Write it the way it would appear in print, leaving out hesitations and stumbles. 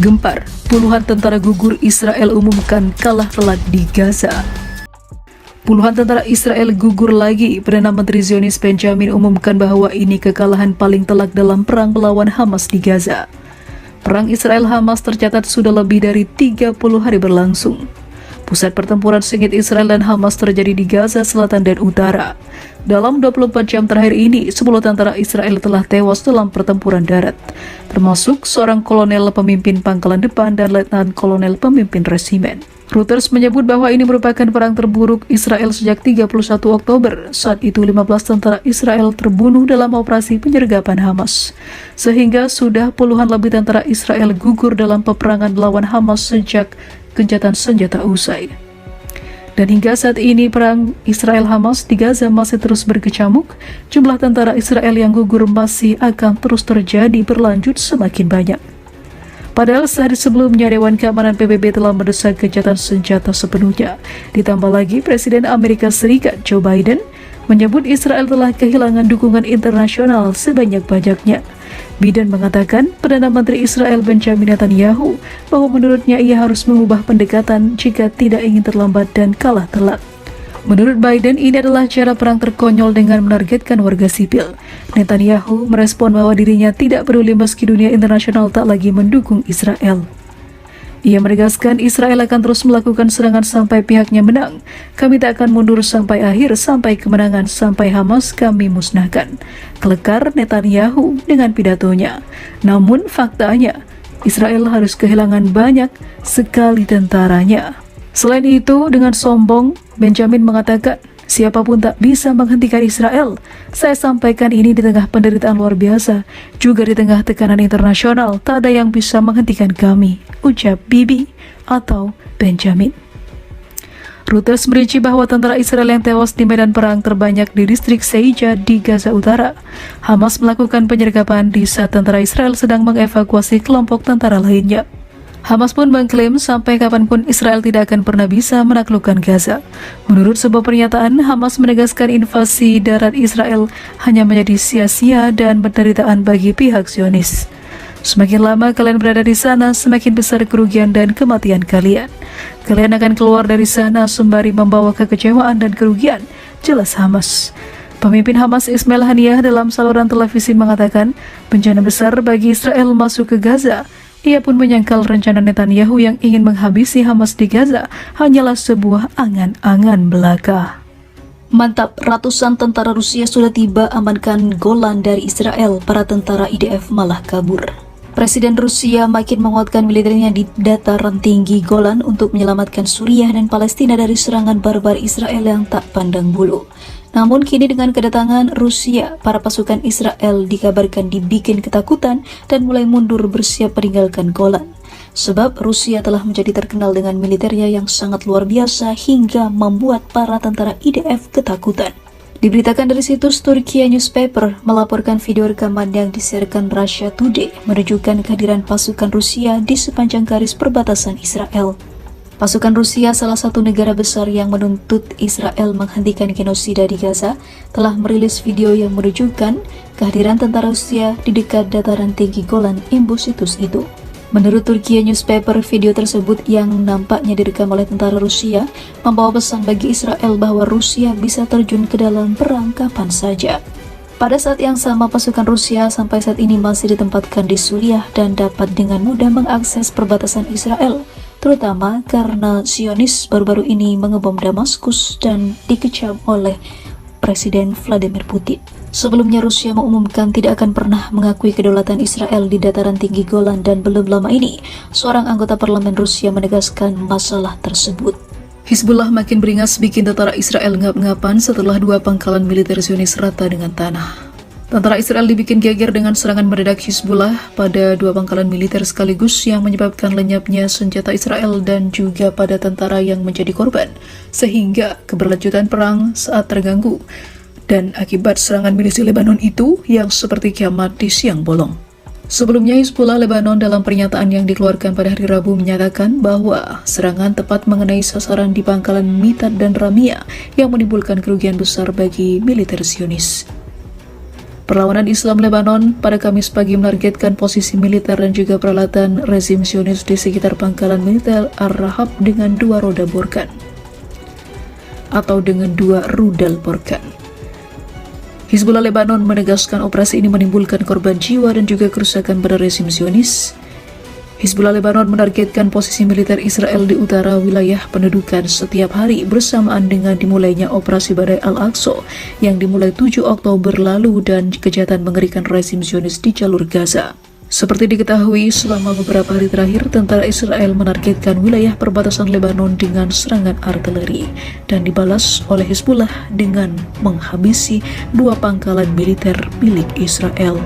Gempar, puluhan tentara gugur Israel umumkan kalah telak di Gaza. Puluhan tentara Israel gugur lagi. Perdana Menteri Zionis Benjamin umumkan bahwa ini kekalahan paling telak dalam perang melawan Hamas di Gaza. Perang Israel-Hamas tercatat sudah lebih dari 30 hari berlangsung. Pusat pertempuran sengit Israel dan Hamas terjadi di Gaza Selatan dan Utara. Dalam 24 jam terakhir ini, 10 tentara Israel telah tewas dalam pertempuran darat, termasuk seorang kolonel pemimpin pangkalan depan dan letnan kolonel pemimpin resimen. Reuters menyebut bahwa ini merupakan perang terburuk Israel sejak 31 Oktober. Saat itu 15 tentara Israel terbunuh dalam operasi penyergapan Hamas. Sehingga sudah puluhan lebih tentara Israel gugur dalam peperangan melawan Hamas sejak gencatan senjata usai. Dan hingga saat ini perang Israel-Hamas di Gaza masih terus berkecamuk. Jumlah tentara Israel yang gugur masih akan terus terjadi berlanjut semakin banyak. Padahal sehari sebelumnya Dewan Keamanan PBB telah mendesak gencatan senjata sepenuhnya. Ditambah lagi Presiden Amerika Serikat Joe Biden menyebut Israel telah kehilangan dukungan internasional sebanyak-banyaknya. Biden mengatakan Perdana Menteri Israel Benjamin Netanyahu bahwa menurutnya ia harus mengubah pendekatan jika tidak ingin terlambat dan kalah telak. Menurut Biden, ini adalah cara perang terkonyol dengan menargetkan warga sipil. Netanyahu merespon bahwa dirinya tidak peduli meski dunia internasional tak lagi mendukung Israel. Ia menegaskan Israel akan terus melakukan serangan sampai pihaknya menang. Kami tak akan mundur sampai akhir, sampai kemenangan, sampai Hamas kami musnahkan. Kelekar Netanyahu dengan pidatonya. Namun faktanya, Israel harus kehilangan banyak sekali tentaranya. Selain itu, dengan sombong, Benjamin mengatakan, siapapun tak bisa menghentikan Israel. Saya sampaikan ini di tengah penderitaan luar biasa, juga di tengah tekanan internasional. Tak ada yang bisa menghentikan kami, ucap Bibi atau Benjamin. Reuters merinci bahwa tentara Israel yang tewas di medan perang terbanyak di distrik Seija di Gaza Utara. Hamas melakukan penyergapan di saat tentara Israel sedang mengevakuasi kelompok tentara lainnya. Hamas pun mengklaim sampai kapanpun Israel tidak akan pernah bisa menaklukkan Gaza. Menurut sebuah pernyataan, Hamas menegaskan invasi darat Israel hanya menjadi sia-sia dan penderitaan bagi pihak Zionis. Semakin lama kalian berada di sana, semakin besar kerugian dan kematian kalian. Kalian akan keluar dari sana sembari membawa kekecewaan dan kerugian, jelas Hamas. Pemimpin Hamas Ismail Haniyah dalam saluran televisi mengatakan, bencana besar bagi Israel masuk ke Gaza. Ia pun menyangkal rencana Netanyahu yang ingin menghabisi Hamas di Gaza hanyalah sebuah angan-angan belaka. Mantap, ratusan tentara Rusia sudah tiba amankan Golan dari Israel, para tentara IDF malah kabur. Presiden Rusia makin menguatkan militernya di dataran tinggi Golan untuk menyelamatkan Suriah dan Palestina dari serangan barbar Israel yang tak pandang bulu. Namun kini dengan kedatangan Rusia, para pasukan Israel dikabarkan dibikin ketakutan dan mulai mundur bersiap meninggalkan Golan. Sebab Rusia telah menjadi terkenal dengan militernya yang sangat luar biasa hingga membuat para tentara IDF ketakutan. Diberitakan dari situs Turkiye Newspaper melaporkan video rekaman yang disiarkan Russia Today menunjukkan kehadiran pasukan Rusia di sepanjang garis perbatasan Israel. Pasukan Rusia, salah satu negara besar yang menuntut Israel menghentikan genosida di Gaza, telah merilis video yang menunjukkan kehadiran tentara Rusia di dekat dataran tinggi Golan imbus situs itu. Menurut Turkiye Newspaper, video tersebut yang nampaknya direkam oleh tentara Rusia membawa pesan bagi Israel bahwa Rusia bisa terjun ke dalam perang kapan saja. Pada saat yang sama, pasukan Rusia sampai saat ini masih ditempatkan di Suriah dan dapat dengan mudah mengakses perbatasan Israel, terutama karena Zionis baru-baru ini mengebom Damaskus dan dikecam oleh Presiden Vladimir Putin. Sebelumnya Rusia mengumumkan tidak akan pernah mengakui kedaulatan Israel di dataran tinggi Golan dan belum lama ini seorang anggota parlemen Rusia menegaskan masalah tersebut. Hizbullah makin beringas bikin tentara Israel ngap-ngapan setelah 2 pangkalan militer Zionis rata dengan tanah. Tentara Israel dibikin geger dengan serangan mendadak Hizbullah pada 2 pangkalan militer sekaligus yang menyebabkan lenyapnya senjata Israel dan juga pada tentara yang menjadi korban, sehingga keberlanjutan perang saat terganggu. Dan akibat serangan milisi Lebanon itu yang seperti kiamat di siang bolong. Sebelumnya Hizbullah Lebanon dalam pernyataan yang dikeluarkan pada hari Rabu menyatakan bahwa serangan tepat mengenai sasaran di pangkalan Mitat dan Ramia yang menimbulkan kerugian besar bagi militer Zionis. Perlawanan Islam Lebanon pada Kamis pagi menargetkan posisi militer dan juga peralatan rezim Zionis di sekitar pangkalan militer Ar-Rahab dengan 2 roda Borkan atau dengan 2 rudal Borkan. Hizbullah Lebanon menegaskan operasi ini menimbulkan korban jiwa dan juga kerusakan pada rezim Zionis. Hizbullah Lebanon menargetkan posisi militer Israel di utara wilayah pendudukan setiap hari bersamaan dengan dimulainya operasi Badai Al-Aqsa yang dimulai 7 Oktober lalu dan kejahatan mengerikan rezim Zionis di jalur Gaza. Seperti diketahui, selama beberapa hari terakhir, tentara Israel menargetkan wilayah perbatasan Lebanon dengan serangan artileri dan dibalas oleh Hizbullah dengan menghabisi 2 pangkalan militer milik Israel.